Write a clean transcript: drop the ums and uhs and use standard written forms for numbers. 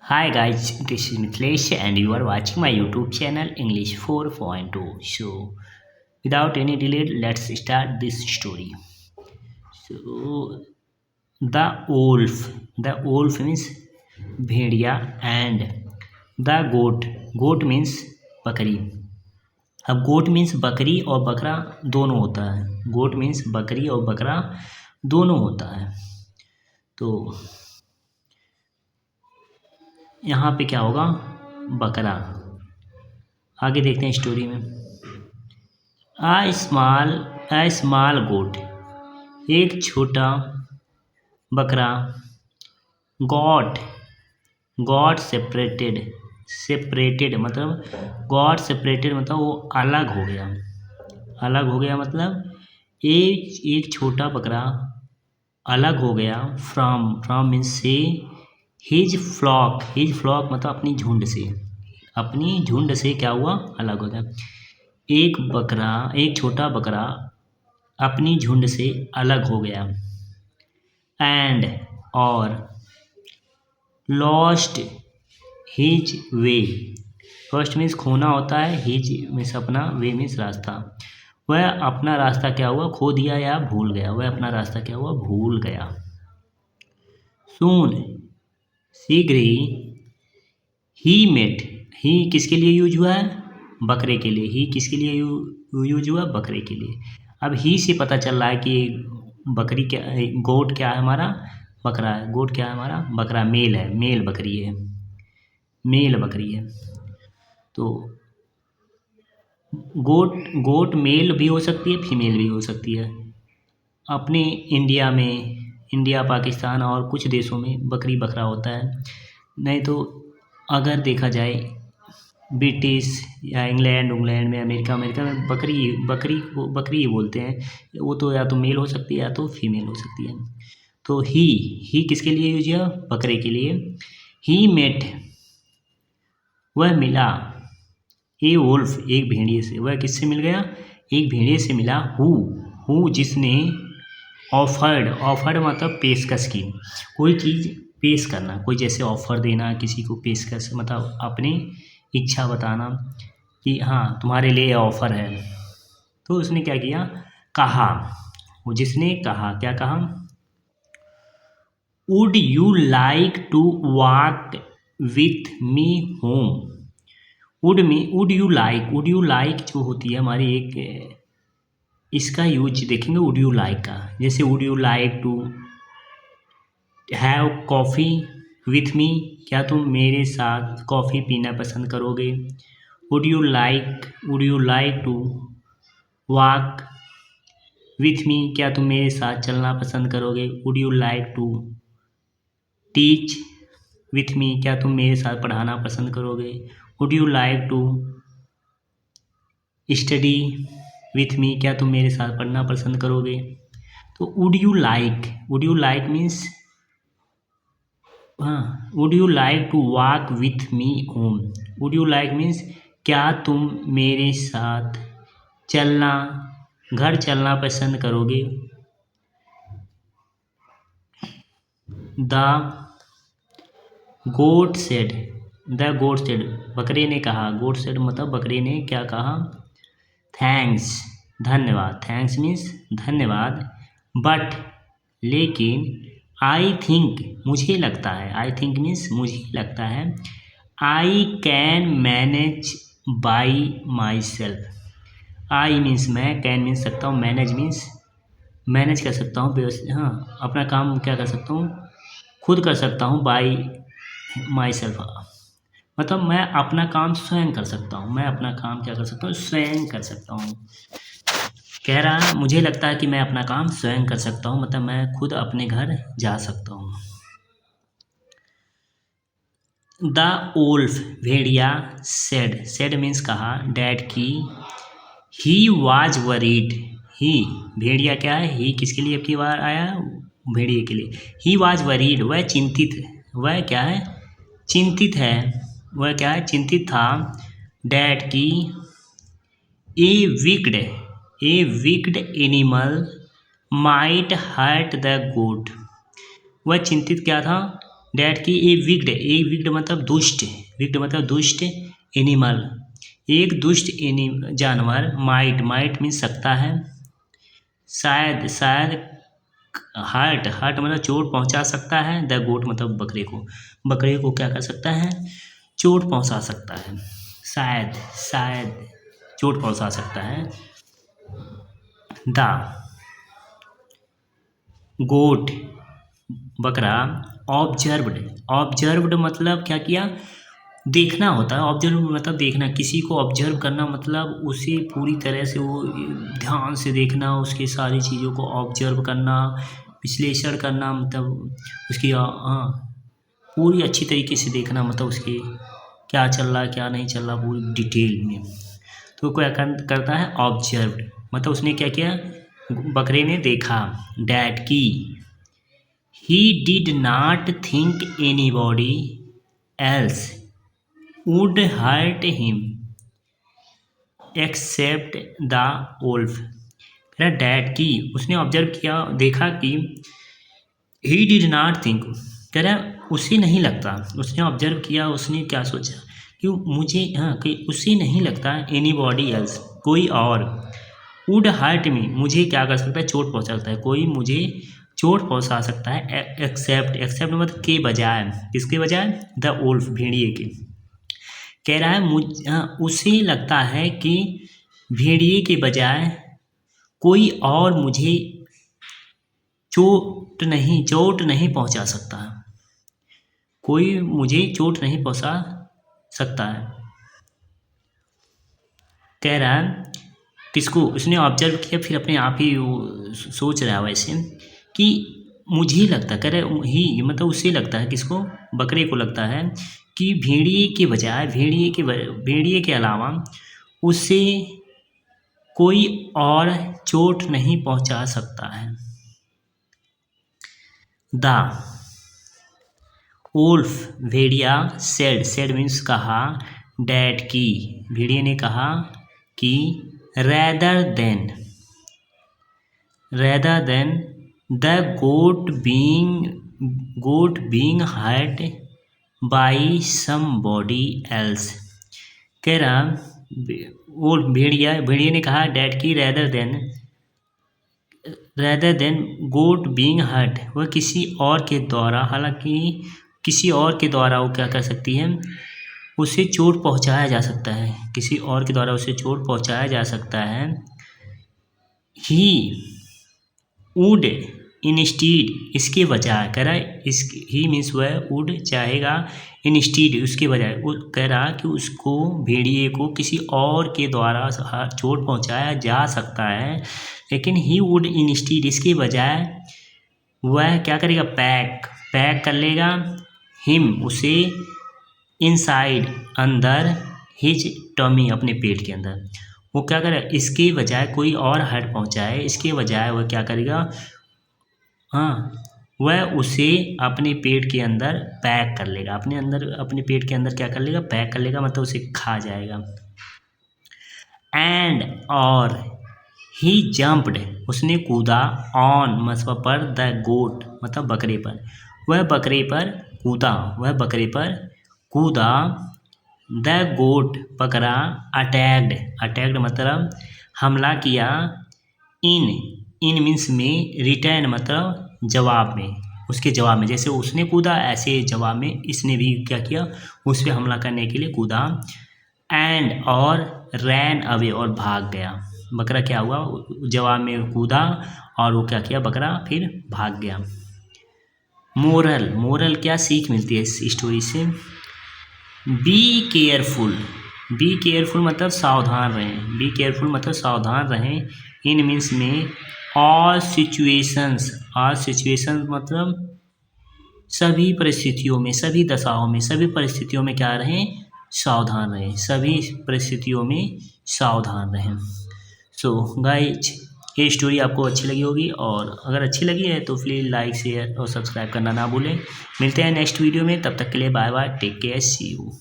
Hi guys, this is Mitlesh and you are watching my YouTube channel English 4.2. So, without any delay, let's start this story. So, the wolf means Bhediya and the goat means बकरी. अब गोट means बकरी और बकरा दोनों होता है. गोट means बकरी और बकरा दोनों होता है. तो यहाँ पे क्या होगा? बकरा. आगे देखते हैं स्टोरी में. a small goat, एक छोटा बकरा गॉट सेपरेटेड मतलब वो अलग हो गया मतलब एक छोटा बकरा अलग हो गया फ्रॉम मीन्स से हिज फ्लॉक मतलब अपनी झुंड से क्या हुआ? अलग हो गया. एक छोटा बकरा अपनी झुंड से अलग हो गया. एंड और lost his way. Lost means खोना होता है. हिज मीन्स अपना, वे मीन्स रास्ता. वह अपना रास्ता क्या हुआ? खो दिया या भूल गया. वह अपना रास्ता क्या हुआ? भूल गया. सून शीघ्र ही मेट. ही किसके लिए यूज हुआ है? बकरे के लिए. ही किसके लिए यूज हुआ? बकरे के लिए. अब ही से पता चल रहा है कि बकरी क्या, गोट क्या है हमारा? बकरा है. गोट क्या है हमारा? बकरा. मेल है, मेल बकरी है. तो गोट मेल भी हो सकती है, फीमेल भी हो सकती है. अपने इंडिया पाकिस्तान और कुछ देशों में बकरी बकरा होता है. नहीं तो अगर देखा जाए ब्रिटिश या इंग्लैंड में, अमेरिका में बकरी ही बोलते हैं. वो तो या तो मेल हो सकती है या तो फीमेल हो सकती है. तो ही किसके लिए यूज है? बकरे के लिए. ही मेट वह मिला. ए वुल्फ एक भेड़िए से. वह किससे मिल गया? एक भेड़िए से मिला. हु जिसने ऑफर्ड मतलब पेशकश की. कोई चीज़ पेश करना, कोई जैसे ऑफर देना किसी को, पेशकश मतलब अपनी इच्छा बताना कि हाँ तुम्हारे लिए ऑफर है. तो उसने क्या किया? कहा. वो जिसने कहा, क्या कहा? Would you like to walk with me home. Would you like जो होती है हमारी एक, इसका यूज देखेंगे वुड यू लाइक का. जैसे would you like to have coffee with me. क्या तुम मेरे साथ कॉफ़ी पीना पसंद करोगे? Would you like to walk with me. क्या तुम मेरे साथ चलना पसंद करोगे? Would you like to teach with me. क्या तुम मेरे साथ पढ़ाना पसंद करोगे? Would you like to study with me. क्या तुम मेरे साथ पढ़ना पसंद करोगे? तो वुड यू लाइक मीन्स हाँ, would you like to walk with me home. Would you like means क्या तुम मेरे साथ घर चलना पसंद करोगे? द गोट सेड बकरे ने कहा. गोट सेड मतलब बकरे ने क्या कहा? थैंक्स धन्यवाद. थैंक्स मीन्स धन्यवाद. बट लेकिन आई थिंक मुझे लगता है. आई थिंक मीन्स मुझे लगता है. I can manage by my self. I means मैं, कैन मीन्स सकता हूँ, मैनेज मीन्स मैनेज कर सकता हूँ, व्यवस्थित. हाँ, अपना काम क्या कर सकता हूँ? खुद कर सकता हूँ. बाई माई सेल्फ मतलब मैं अपना काम स्वयं कर सकता हूँ. मैं अपना काम क्या कर सकता हूँ? स्वयं कर सकता हूँ. कह रहा है मुझे लगता है कि मैं अपना काम स्वयं कर सकता हूँ, मतलब मैं खुद अपने घर जा सकता हूँ. द वुल्फ भेड़िया सेड मीन्स कहा. डैड की. He was worried. ही भेड़िया क्या है? ही किसके लिए आपकी बार आया? भेड़िए के लिए. ही वाज वरीड वह चिंतित. वह क्या है? चिंतित है. वह क्या है? चिंतित था. Dad key a wicked animal might hurt the goat. वह चिंतित क्या था? डैट की ए विक्ड मतलब दुष्ट, विक्ड मतलब दुष्ट एनिमल, एक दुष्ट जानवर, माइट मीन्स सकता है, शायद हर्ट मतलब चोट पहुंचा सकता है, द गोट मतलब बकरे को क्या कर सकता है, चोट पहुंचा सकता है, शायद चोट पहुंचा सकता है। द गोट बकरा ऑब्जर्व्ड मतलब क्या किया, देखना होता है। ऑब्जर्व मतलब देखना, किसी को ऑब्जर्व करना मतलब उसे पूरी तरह से वो ध्यान से देखना, उसकी सारी चीज़ों को ऑब्जर्व करना, विश्लेषण करना, मतलब उसकी पूरी अच्छी तरीके से देखना, मतलब उसके क्या चल रहा है क्या नहीं चल रहा पूरी डिटेल में। तो क्या करता है, ऑब्जर्व्ड मतलब उसने क्या किया, बकरे ने देखा। डैट की he did not think anybody else would hurt him except the wolf. That की उसने ऑब्जर्व किया, देखा कि ही डिड नॉट थिंक, कह रहा उसे नहीं लगता, उसने ऑब्जर्व किया, उसने क्या सोचा कि मुझे कि उसे नहीं लगता एनीबॉडी एल्स कोई और, वुड हर्ट मी मुझे क्या कर सकता है, चोट पहुंचा सकता है, कोई मुझे चोट पहुंचा सकता है, एक्सेप्ट मतलब के बजाय, किसके बजाय, द वुल्फ भेड़िए के। कह रहा है उसे लगता है कि भेड़िए के बजाय कोई और मुझे चोट नहीं पहुंचा सकता, कोई मुझे चोट नहीं पहुंचा सकता है। कह रहा है किसको, उसने ऑब्जर्व किया, फिर अपने आप ही सोच रहा है वैसे कि मुझे लगता, कह रहे ही मतलब उससे लगता है, किसको, बकरे को लगता है कि भेड़िए के बजाय, भेड़िए के अलावा उसे कोई और चोट नहीं पहुंचा सकता है। द वुल्फ भेड़िया सेड मीन्स कहा, डैट की भेड़िए ने कहा कि rather than the goat being hurt by somebody else. कह रहा वो भेड़िए ने कहा डैट की rather than goat being hurt, वह किसी और के द्वारा, हालांकि किसी और के द्वारा वो क्या कर सकती है, उसे चोट पहुंचाया जा सकता है, किसी और के द्वारा उसे चोट पहुंचाया जा सकता है। ही वुड इंस्टीड इसके बजाय, कह रहा है ही मीन्स वह वुड चाहेगा, इंस्टीड उसके बजाय, वो कह रहा कि उसको भेड़िए को किसी और के द्वारा चोट पहुंचाया जा सकता है, लेकिन ही वुड इंस्टीड इसके बजाय वह क्या करेगा, पैक कर लेगा, हिम उसे, इनसाइड अंदर, हिज टमी अपने पेट के अंदर। वो क्या करेगा, इसके बजाय कोई और हर्ट पहुंचाए, इसके बजाय वह क्या करेगा, वह उसे अपने पेट के अंदर पैक कर लेगा, अपने पेट के अंदर क्या कर लेगा, पैक कर लेगा, मतलब उसे खा जाएगा। एंड और ही जंप्ड उसने कूदा, ऑन मतलब पर, द गोट मतलब बकरे पर, वह बकरे पर कूदा, द गोट बकरा अटैक्ड मतलब हमला किया, इन मीन्स में, रिटर्न मतलब जवाब में, उसके जवाब में, जैसे उसने कूदा ऐसे जवाब में इसने भी क्या किया, उस पर हमला करने के लिए कूदा। एंड और रैन अवे और भाग गया, बकरा क्या हुआ, जवाब में कूदा और वो क्या किया, बकरा फिर भाग गया। मोरल क्या सीख मिलती है इस स्टोरी से, बी केयरफुल मतलब सावधान रहें, इन मीन्स में, ऑल सिचुएशंस मतलब सभी परिस्थितियों में, सभी दशाओं में, सभी परिस्थितियों में क्या रहें, सावधान रहें, सभी परिस्थितियों में सावधान रहें। सो गाइज ये स्टोरी आपको अच्छी लगी होगी, और अगर अच्छी लगी है तो प्लीज़ लाइक शेयर और सब्सक्राइब करना ना भूलें। मिलते हैं नेक्स्ट वीडियो में, तब तक के लिए bye bye, take care, see you.